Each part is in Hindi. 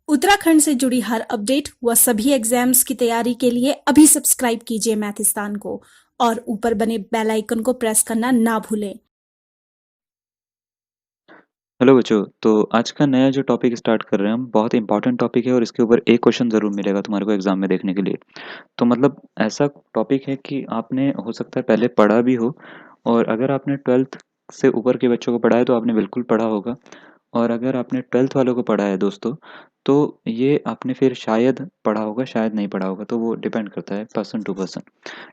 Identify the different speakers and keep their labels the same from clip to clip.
Speaker 1: उत्तराखंड से जुड़ी हर अपडेट व सभी एग्जाम्स की तैयारी के लिए अभी सब्सक्राइब कीजिए मैथिस्तान को और ऊपर बने बेल आइकन को प्रेस करना ना भूलें।
Speaker 2: हेलो बच्चों, तो आज का नया जो टॉपिक स्टार्ट कर रहे हैं हम, बहुत इंपॉर्टेंट टॉपिक है और इसके ऊपर एक क्वेश्चन ज़रूर मिलेगा तुम्हारे को एग्जाम में देखने के लिए। तो मतलब ऐसा टॉपिक है कि आपने हो सकता है पहले पढ़ा भी हो, और अगर आपने 12th से ऊपर के बच्चों को पढ़ा है तो आपने बिल्कुल पढ़ा होगा, और अगर आपने 12th वालों को पढ़ा है दोस्तों, तो ये आपने फिर शायद पढ़ा होगा, शायद नहीं पढ़ा होगा, तो वो डिपेंड करता है पर्सन टू पर्सन।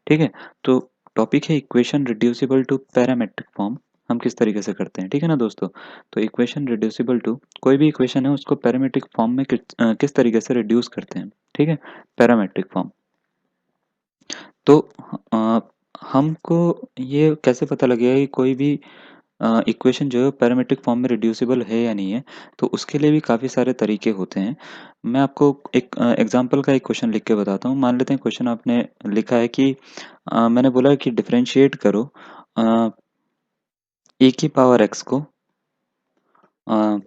Speaker 2: ठीक है? तो टॉपिक है equation reducible to parametric form. हम किस तरीके से करते हैं, ठीक है ना दोस्तों? तो इक्वेशन रिड्यूसिबल टू, कोई भी इक्वेशन है उसको पैरामेट्रिक फॉर्म में किस तरीके से रिड्यूस करते हैं, ठीक है? Parametric form. तो अ, हमको ये कैसे पता लगेगा कि कोई भी इक्वेशन जो है पैरामेट्रिक फॉर्म में रिड्यूसिबल है या नहीं है? तो उसके लिए भी काफ़ी सारे तरीके होते हैं। मैं आपको एक एग्ज़ाम्पल का एक क्वेश्चन लिख के बताता हूँ। मान लेते हैं क्वेश्चन आपने लिखा है कि मैंने बोला कि डिफरेंशिएट करो अ, ए की पावर एक्स को अ,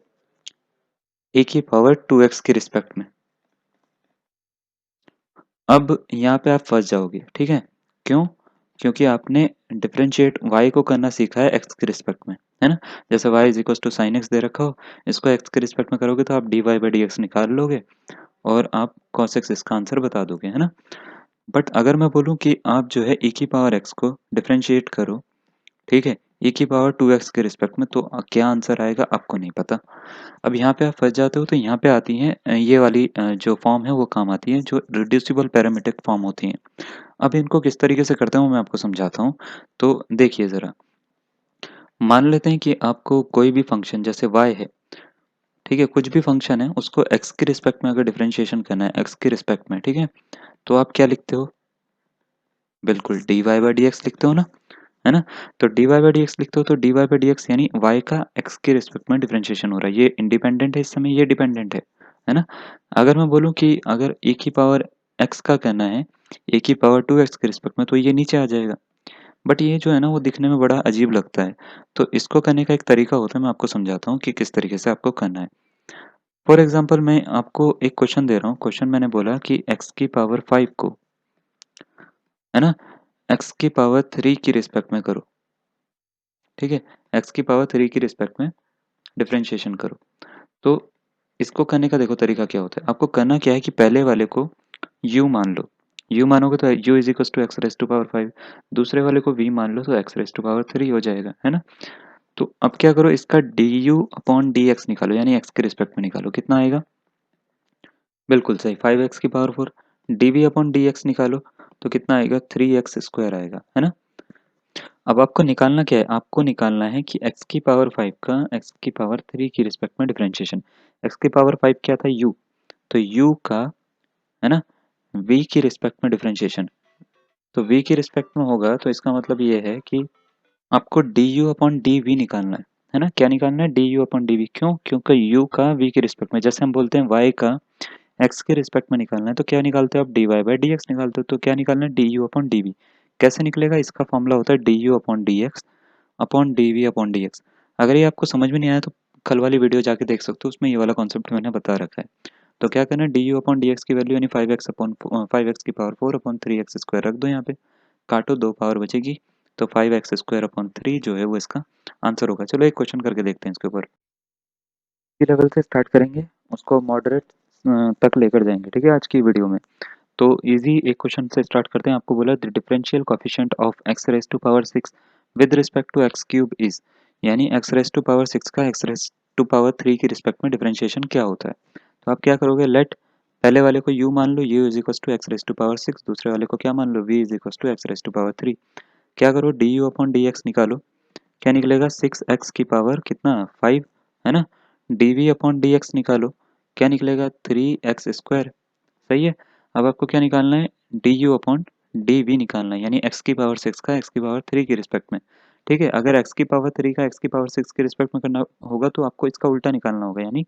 Speaker 2: ए की पावर 2x के रिस्पेक्ट में। अब यहाँ पे आप फँस जाओगे, ठीक है? क्यों? क्योंकि आपने डिफरेंशिएट y को करना सीखा है x के रिस्पेक्ट में, है ना? जैसे y is equals to sin x दे रखा हो, इसको x के रिस्पेक्ट में करोगे तो आप dy/dx निकाल लोगे और आप cos x इसका आंसर बता दोगे, है ना? बट अगर मैं बोलूँ कि आप जो है e की पावर x को डिफरेंशिएट करो, ठीक है? e की पावर 2x के रिस्पेक्ट में, तो क्या आंसर आएगा आपको नहीं पता। अब यहाँ पे आप फँस जाते हो, तो यहाँ पे आती हैं ये वाली जो फॉर्म है वो काम आती है, जो रिड्यूसिबल पैरामीट्रिक फॉर्म होती हैं। अब इनको किस तरीके से करते हैं वो मैं आपको समझाता हूँ। तो देखिए ज़रा, मान लेते हैं कि आपको कोई भी फ़ंक्शन जैसे y है, ठीक है? कुछ भी फ़ंक्शन है उसको x के रिस्पेक्ट में अगर डिफरेंशिएशन करना है, x के रिस्पेक्ट में, ठीक है? तो आप क्या लिखते हो? बिल्कुल dy/dx लिखते हो ना, है ना? तो dy/dx लिखते हो तो dy/dx यानी y का x के रिस्पेक्ट में डिफरेंशिएशन हो रहा है। ये इंडिपेंडेंट है इस समय, ये डिपेंडेंट है ना? अगर मैं बोलूँ कि अगर e की पावर x का करना है, e की पावर 2x के रिस्पेक्ट में, तो ये नीचे आ जाएगा। बट ये जो है ना वो दिखने में बड़ा अजीब लगता है। तो इसको करने का एक तरीका होता है, मैं आपको समझाता हूँ कि किस तरीके से आपको करना है। फॉर एग्ज़ाम्पल मैं आपको एक क्वेश्चन दे रहा हूँ। क्वेश्चन मैंने बोला कि x की पावर 5 को, है ना? x की पावर 3 की रिस्पेक्ट में करो, ठीक है? x की पावर 3 की रिस्पेक्ट में डिफरेंशिएशन करो। तो इसको करने का देखो तरीका क्या होता है। आपको करना क्या है कि पहले वाले को u मान लो। u मानोगे तो u is equals to x raise to power 5। दूसरे वाले को v मान लो तो x रेज़ टू पावर 3 हो जाएगा, है ना? तो अब क्या करो, इसका du अपॉन dx निकालो, यानी x के रिस्पेक्ट में निकालो। कितना आएगा? बिल्कुल सही, 5x की पावर 4। dv अपॉन dx निकालो तो कितना आएगा? 3x स्क्वायर आएगा, है ना? अब आपको निकालना क्या है? आपको निकालना है कि x की पावर 5 का x की पावर 3 की रिस्पेक्ट में डिफरेंशिएशन। x की पावर 5 क्या था? u। तो u का, है ना, v की रिस्पेक्ट में डिफरेंशिएशन। तो v की रिस्पेक्ट में होगा तो इसका मतलब ये है कि आपको du अपॉन dv निकालना है ना? क्या निकालना है? du upon dv। क्यों? क्योंकि u का v के रिस्पेक्ट में, जैसे हम बोलते हैं y का x के रिस्पेक्ट में निकालना है, तो क्या निकालते हो आप? dy/dx निकालते हो। तो क्या निकालना है? du upon dv। कैसे निकलेगा? इसका फॉर्मूला होता है du upon dx upon dv upon dx। अगर ये आपको समझ में नहीं आया तो कल वाली वीडियो जाके देख सकते हो, उसमें ये वाला कॉन्सेप्ट मैंने बता रखा है। तो क्या करना है? du अपॉन dx की वैल्यू यानी 5x अपॉन 5x की पावर 4 अपॉन 3x स्क्वायर रख दो यहाँ पे, काटो, 2 पावर बचेगी, तो 5x स्क्वायर अपॉन 3 जो है वो इसका आंसर होगा। चलो एक क्वेश्चन करके देखते हैं इसके ऊपर। इसी लेवल से स्टार्ट करेंगे, उसको मॉडरेट तक लेकर जाएंगे, ठीक है, आज की वीडियो में। तो इजी एक क्वेश्चन से स्टार्ट करते हैं। आपको बोला the differential coefficient of x raise to power 6 with respect to x cube is, यानी x रेज़ टू पावर 6 का x रेज़ टू पावर 3 की रिस्पेक्ट में डिफरेंशिएशन क्या होता है? तो आप क्या करोगे? लेट, पहले वाले को u मान लो, u is equals to x raise to power 6। दूसरे वाले को क्या मान लो? v is equals to x raise to power 3। क्या करो? du अपॉन dx निकालो। क्या निकलेगा? 6x की पावर कितना? 5, है ना? dv अपॉन dx निकालो। क्या निकलेगा? 3x square. सही है। अब आपको क्या निकालना है? du अपॉन dv निकालना है, यानी x की पावर 6 का x की पावर 3 की रिस्पेक्ट में। ठीक है, अगर x की पावर 3 का x की पावर 6 की रिस्पेक्ट में करना होगा तो आपको इसका उल्टा निकालना होगा, यानी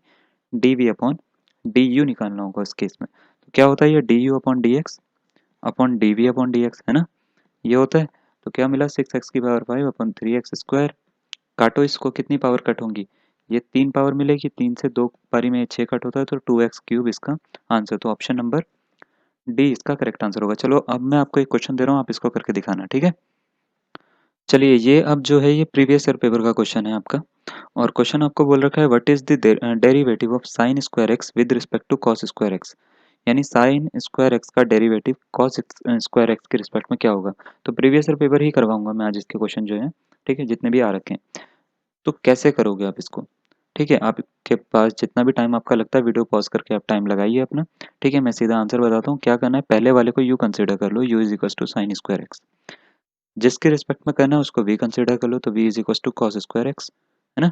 Speaker 2: dv अपॉन du निकालना होगा इस केस में। तो क्या होता है ये? du upon dx upon dv upon dx, है ना? ये होता है। तो क्या मिला? 6x की पावर 5 अपॉन 3x स्क्वायर। काटो इसको, कितनी पावर कट होंगी? ये 3 पावर मिलेगी, 3 से 2 पारी में 6 कट होता है तो 2x³ इसका आंसर। तो ऑप्शन नंबर डी इसका करेक्ट आंसर होगा। चलो अब मैं आपको एक क्वेश्चन दे रहा हूँ, आप इसको करके दिखाना, ठीक है? चलिए ये अब जो है ये प्रीवियस ईयर पेपर का क्वेश्चन है आपका, और क्वेश्चन आपको बोल रखा है what is the derivative of sine square x with respect to cos square x, यानी साइन स्क्वायर एक्स का डेरिवेटिव कॉस स्क्वायर एक्स के रिस्पेक्ट में क्या होगा। तो प्रीवियस ईयर पेपर ही करवाऊंगा मैं आज इसके क्वेश्चन जो है, ठीक है, जितने भी आ रखे हैं। तो कैसे करोगे आप इसको, ठीक है, आपके पास जितना भी टाइम आपका लगता है वीडियो पॉज करके आप टाइम लगाइए अपना, ठीक है। मैं सीधा आंसर बताता हूँ। क्या करना है, पहले वाले को यू कंसिडर कर लो, u is equal to sine square x. जिसके रिस्पेक्ट में करना है उसको v कंसिडर कर लो, तो v is equal to cos square x, है ना।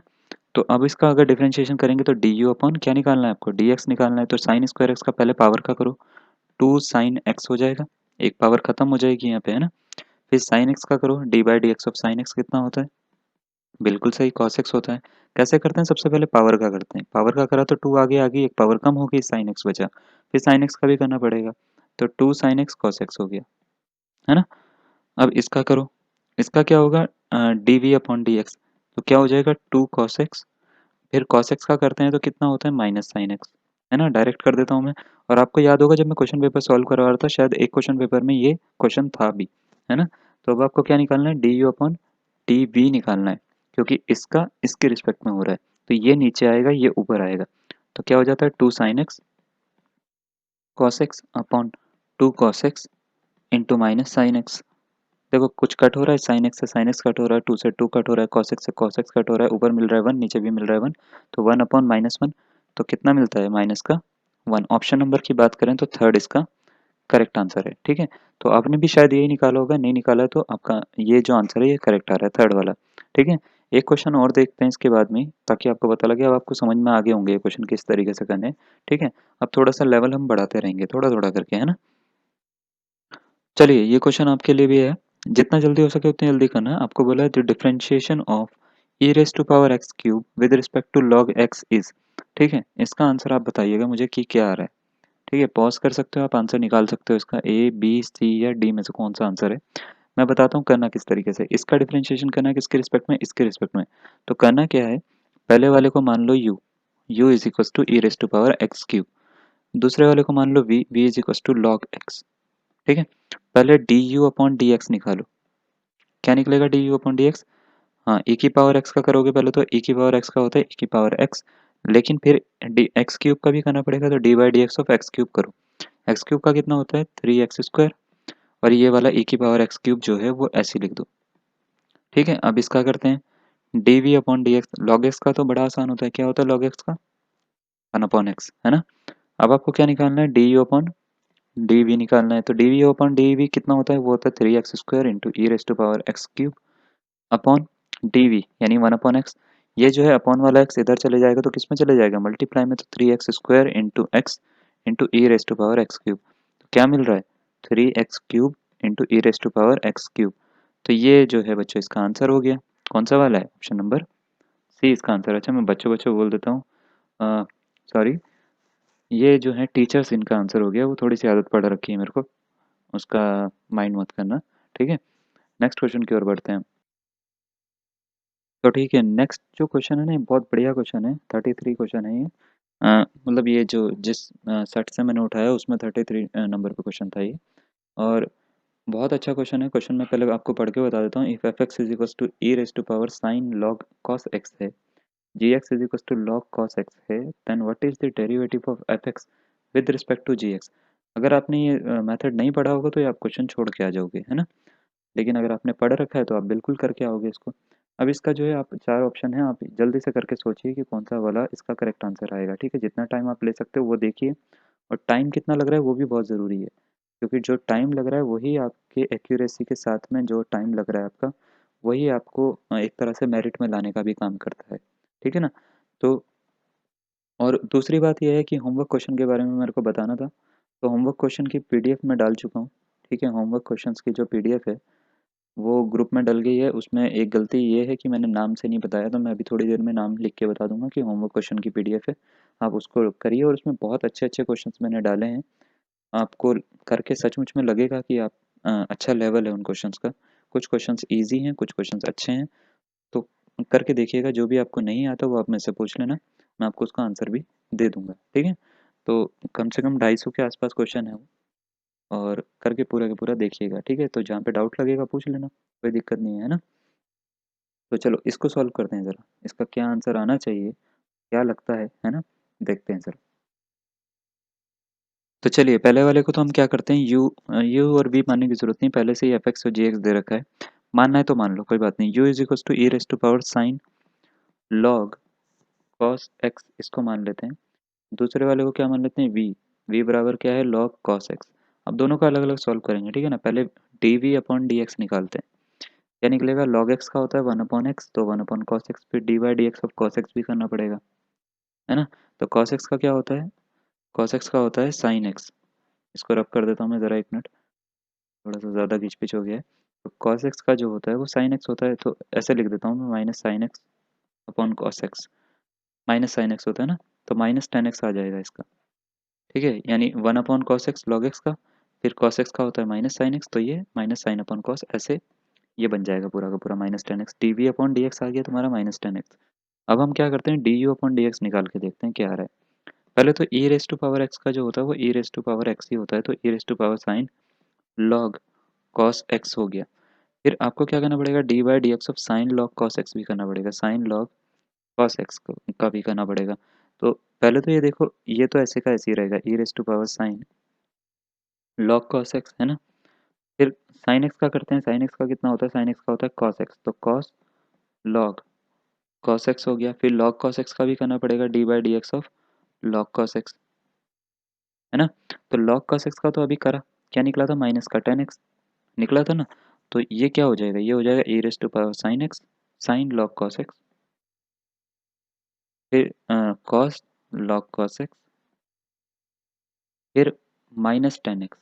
Speaker 2: तो अब इसका अगर डिफरेंशिएशन करेंगे तो डी यू अपॉन क्या निकालना है आपको, डी एक्स निकालना है। तो साइन स्क्वायर एक्स का पहले पावर का करो, 2 साइन एक्स हो जाएगा, एक पावर खत्म हो जाएगी यहाँ पे, है ना। फिर साइन एक्स का करो, D by d x of sine x कितना होता है, बिल्कुल सही, कॉस एक्स होता है। कैसे करते हैं, सबसे पहले पावर का करते हैं, पावर का करा तो 2 आगे आ गई, एक पावर कम हो गई, साइन एक्स बचा, फिर साइन एक्स का भी करना पड़ेगा, तो 2 साइन एक्स कॉस एक्स हो गया, है ना। अब इसका करो, इसका क्या होगा, d v upon d x, तो क्या हो जाएगा 2 कॉस एक्स, फिर कॉस एक्स का करते हैं तो कितना होता है माइनस साइन एक्स, है ना। डायरेक्ट कर देता हूँ मैं। और आपको याद होगा जब मैं क्वेश्चन पेपर सॉल्व करवा रहा था, शायद एक क्वेश्चन पेपर में ये क्वेश्चन था भी, है ना। तो अब आपको क्या निकालना है, d u upon d v निकालना है, क्योंकि इसका इसके रिस्पेक्ट में हो रहा है, तो ये नीचे आएगा, ये ऊपर आएगा। तो क्या हो जाता है 2 sine x cos x upon 2 cos x into minus sine x. देखो कुछ कट हो रहा है, साइन एक्स से साइन एक्स कट हो रहा है, 2 से 2 कट हो रहा है, कॉस एक्स से कॉस एक्स कट हो रहा है, ऊपर मिल रहा है 1, नीचे भी मिल रहा है 1, तो 1 अपॉन माइनस 1, तो कितना मिलता है माइनस का 1। ऑप्शन नंबर की बात करें तो थर्ड इसका करेक्ट आंसर है, ठीक है। तो आपने भी शायद यही निकाला होगा, नहीं निकाला है तो आपका ये जो आंसर है ये करेक्ट आ रहा है, थर्ड वाला, ठीक है। एक क्वेश्चन और देखते हैं इसके बाद में, ताकि आपको पता लगे, अब आपको समझ में आगे होंगे ये क्वेश्चन किस तरीके से करने हैं, ठीक है। अब थोड़ा सा लेवल हम बढ़ाते रहेंगे, थोड़ा थोड़ा करके, है ना। चलिए ये क्वेश्चन आपके लिए भी है, जितना जल्दी हो सके उतनी जल्दी करना है। आपको बोला है the differentiation of e raise to power x cube with respect to log x is, ठीक है। इसका आंसर आप बताइएगा मुझे कि क्या आ रहा है, ठीक है। पॉज कर सकते हो आप, आंसर निकाल सकते हो इसका, ए बी सी या डी में से कौन सा आंसर है। मैं बताता हूँ करना किस तरीके से, इसका डिफरेंशिएशन करना है किसके रिस्पेक्ट में, इसके रिस्पेक्ट में। तो करना क्या है, पहले वाले को मान लो u, u is equal to e raise to power x cube, दूसरे वाले को मान लो v, v is equal to log x, ठीक है। पहले d u upon d x निकालो, क्या निकलेगा d u upon d x, हाँ e की पावर x का करोगे पहले तो e की पावर x का होता है e की पावर x, लेकिन फिर डी एक्स क्यूब का भी करना पड़ेगा, तो D by d x of x cube करो, एक्स क्यूब का कितना होता है 3x², और ये वाला e की पावर x क्यूब जो है वो ऐसे लिख दो, ठीक है। अब इसका करते हैं d v upon d x, log x का तो बड़ा आसान होता है, क्या होता है लॉग एक्स का 1 अपॉन एक्स, है ना। अब आपको क्या निकालना है, d u upon d v निकालना है, तो d v upon d v कितना होता है, वो होता है 3x² into e raise to power x cube upon d v, यानी 1 अपॉन एक्स। ये जो है अपॉन वाला एक्स इधर चले जाएगा तो किस में चले जाएगा, मल्टीप्लाई में, तो 3x² into x into e raise to power x cube, तो क्या मिल रहा है 3x³ into e raise to power x cube. तो ये जो है बच्चों इसका आंसर हो गया, कौन सा वाला है, ऑप्शन नंबर सी इसका आंसर। अच्छा मैं बच्चों बच्चों बोल देता हूँ, सॉरी, ये जो है टीचर्स इनका आंसर हो गया, वो थोड़ी सी आदत पड़ रखी है मेरे को, उसका माइंड मत करना, ठीक है। नेक्स्ट क्वेश्चन की ओर बढ़ते हैं। तो ठीक है, नेक्स्ट जो क्वेश्चन है ना, ये बहुत बढ़िया क्वेश्चन है, 33 क्वेश्चन है ये। मतलब ये जो जिस सेट से मैंने उठाया उसमें 33 नंबर पे क्वेश्चन था ये, और बहुत अच्छा क्वेश्चन है। क्वेश्चन मैं पहले आपको पढ़ के बता देता हूँ। If f x is equal to e raise to power sine log cos x है, g x is equal to log cos x है, then what is the derivative of f x with respect to g x. अगर आपने ये मेथड नहीं पढ़ा होगा तो ये आप क्वेश्चन छोड़ के आ जाओगे, है ना। लेकिन अगर आपने पढ़ रखा है तो आप बिल्कुल करके आओगे इसको। अब इसका जो है, आप 4 ऑप्शन है, आप जल्दी से करके सोचिए कि कौन सा वाला इसका करेक्ट आंसर आएगा, ठीक है। जितना टाइम आप ले सकते हो वो देखिए, और टाइम कितना लग रहा है वो भी बहुत ज़रूरी है, क्योंकि जो टाइम लग रहा है वही आपके एक्यूरेसी के साथ में, जो टाइम लग रहा है आपका वही आपको एक तरह से मेरिट में लाने का भी काम करता है, ठीक है ना। तो और दूसरी बात यह है कि होमवर्क क्वेश्चन के बारे में मेरे को बताना था, तो होमवर्क क्वेश्चन की पीडीएफ में डाल चुका हूँ, ठीक है। होमवर्क क्वेश्चंस की जो पीडीएफ है वो ग्रुप में डल गई है। उसमें एक गलती ये है कि मैंने नाम से नहीं बताया, तो मैं अभी थोड़ी देर में नाम लिख के बता दूंगा कि होमवर्क क्वेश्चन की पीडीएफ है, आप उसको करिए। और उसमें बहुत अच्छे अच्छे क्वेश्चंस मैंने डाले हैं, आपको करके सचमुच में लगेगा कि आप अच्छा लेवल है उन क्वेश्चंस का। कुछ क्वेश्चंस इजी हैं, कुछ क्वेश्चंस अच्छे हैं, तो करके देखिएगा, जो भी आपको नहीं आता वो आप मेरे से पूछ लेना, मैं आपको उसका आंसर भी दे दूँगा, ठीक है? तो कम से कम 250 के आसपास क्वेश्चन है वो, और करके पूरा का पूरा देखिएगा, ठीक है? तो जहाँ पे डाउट लगेगा पूछ लेना, कोई दिक्कत नहीं है ना? तो चलो इसको सॉल्व करते हैं ज़रा, इसका क्या आंसर आना चाहिए, क्या लगता है ना? देखते हैं ज़रा। तो चलिए पहले वाले को तो हम क्या करते हैं, यू और वी मानने की ज़रूरत नहीं, पहले से ही एफ एक्स और जी एक्स दे रखा है। मानना है तो मान लो, कोई बात नहीं। U is equal to e raise to power sine log cos x, इसको मान लेते हैं। दूसरे वाले को क्या मान लेते हैं, वी बराबर क्या है, लॉग कॉस एक्स। अब दोनों का अलग अलग सॉल्व करेंगे, ठीक है ना? पहले d v upon d x निकालते हैं। क्या निकलेगा, लॉग एक्स का होता है 1/x, तो 1/cos x, फिर D by d x of cos x भी करना पड़ेगा, है ना? तो कॉस एक्स का क्या होता है, कॉस एक्स का होता है साइन एक्स। इसको रब कर देता हूँ मैं ज़रा, एक मिनट, थोड़ा सा ज़्यादा घिच पिच हो गया है। तो कॉस एक्स का जो होता है वो साइन एक्स होता है, तो ऐसे लिख देता हूँ मैं, minus sine x upon cos x. Minus sine x होता है ना, तो माइनस टेन एक्स आ जाएगा इसका, ठीक है? यानी 1/cos x log x का, फिर cos x का होता है माइनस साइन एक्स, तो ये माइनस साइन अपॉन कॉस, ऐसे ये बन जाएगा पूरा का पूरा minus ten x. D v upon d x आ गया तुम्हारा माइनस टेन एक्स। अब हम क्या करते हैं, D u upon d x निकाल के देखते हैं क्या आ रहा है। पहले तो e raise to power x का जो होता है वो e raise to power x ही होता है, तो e raise to power sine log cos x हो गया। फिर आपको क्या करना पड़ेगा, d by d x of sine log cos x भी करना पड़ेगा, साइन लॉग कॉस एक्स का भी करना पड़ेगा। तो पहले तो ये देखो, ये तो ऐसे का ऐसे ही रहेगा, e raise to power sine log cos x, है ना? फिर साइन एक्स का करते हैं, साइन एक्स का कितना होता है, साइन एक्स का होता है कॉस एक्स, तो कॉस लॉग कॉस एक्स हो गया। फिर लॉग कॉस एक्स का भी करना पड़ेगा, d by d x of log cos x, है ना? तो log cos x का तो अभी करा, क्या निकला था, माइनस का tan x निकला था ना। तो ये क्या हो जाएगा, ये हो जाएगा e raise to power sine x, sine log cos x, फिर cos log cos x, फिर माइनस tan x।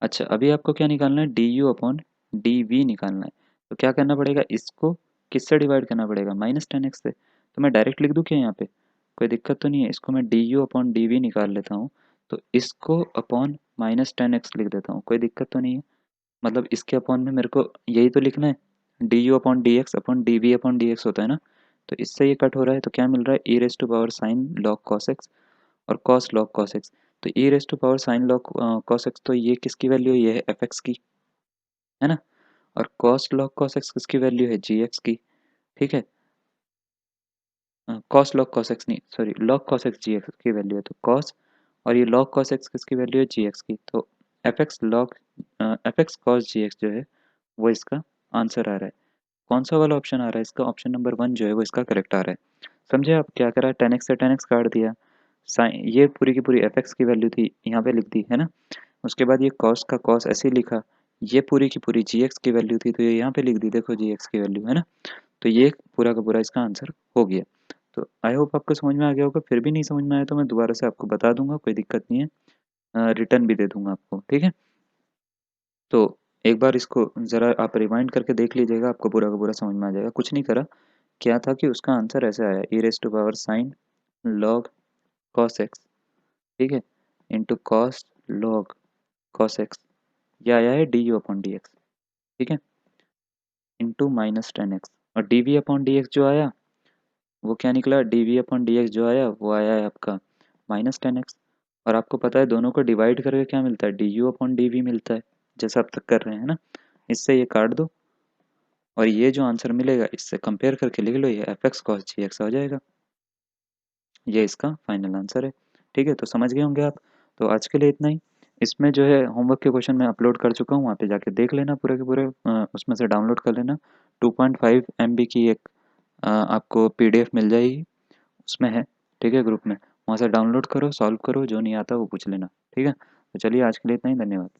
Speaker 2: अच्छा, अभी आपको क्या निकालना है, d u upon d v निकालना है। तो क्या करना पड़ेगा, इसको किससे डिवाइड करना पड़ेगा, माइनस टेन एक्स से। तो मैं डायरेक्ट लिख दूँ क्या यहाँ पे, कोई दिक्कत तो नहीं है? इसको मैं d u upon d v निकाल लेता हूँ, तो इसको अपॉन माइनस टेन एक्स लिख देता हूँ, कोई दिक्कत तो नहीं है? मतलब इसके अपॉन में मेरे को यही तो लिखना है, d u upon d x upon d v upon d x होता है ना। तो इससे ये कट हो रहा है, तो क्या मिल रहा है, e raise to power sine log cos x और कॉस लॉग कॉस एक्स। तो e raise to power sine log cos x, तो ये किसकी वैल्यू है, ये है एफ एक्स की, है ना? और कॉस लॉग कॉस एक्स किसकी वैल्यू है, जी एक्स की, ठीक है? कॉस लॉग कॉस एक्स नहीं, sorry, log cos x g x की वैल्यू है, तो कॉस, और ये लॉग कॉस एक्स किसकी वैल्यू है, जी एक्स की। तो f x log f x cos g x जो है वो इसका आंसर आ रहा है। कौन सा वाला ऑप्शन आ रहा है इसका, ऑप्शन नंबर 1 जो है वो इसका करेक्ट आ रहा है। समझे आप, क्या करा, टेन एक्स से टेन एक्स काट दिया, साइन, ये पूरी की पूरी एफ एक्स की वैल्यू थी, यहाँ पे लिख दी, है ना? उसके बाद ये कॉस का कॉस ऐसे ही लिखा, ये पूरी की पूरी जी एक्स की वैल्यू थी, तो ये यहाँ पे लिख दी, देखो जी एक्स की वैल्यू, है ना? तो ये पूरा का पूरा इसका आंसर हो गया। तो आई होप आपको समझ में आ गया होगा, फिर भी नहीं समझ में आया तो मैं दोबारा से आपको बता दूंगा, कोई दिक्कत नहीं है, रिटर्न भी दे दूंगा आपको, ठीक है? तो एक बार इसको ज़रा आप रिवाइंड करके देख लीजिएगा, आपको पूरा का पूरा समझ में आ जाएगा। कुछ नहीं करा, क्या था कि उसका आंसर ऐसे आया, e raise to power sine log cos x, ठीक है, into cos log cos x, ये आया है d u upon d x, ठीक है, इंटू माइनस टेन एक्स। और d v upon d x जो आया वो क्या निकला, d v upon d x जो आया वो आया है आपका माइनस टेन एक्स। और आपको पता है दोनों को डिवाइड करके क्या मिलता है, d u upon d v मिलता है, जैसा आप तक कर रहे हैं ना। इससे ये काट दो, और ये जो आंसर मिलेगा इससे कंपेयर करके लिख लो, ये F x cos g x आ जाएगा। ये इसका फाइनल आंसर है, ठीक है? तो समझ गए होंगे आप। तो आज के लिए इतना ही। इसमें जो है होमवर्क के क्वेश्चन मैं अपलोड कर चुका हूँ, वहाँ पे जाके देख लेना पूरे के पूरे, उसमें से डाउनलोड कर लेना। 2.5 MB की एक आपको PDF मिल जाएगी, उसमें है, ठीक है, ग्रुप में, वहाँ से डाउनलोड करो, सॉल्व करो, जो नहीं आता वो पूछ लेना, ठीक है? तो चलिए आज के लिए इतना ही, धन्यवाद।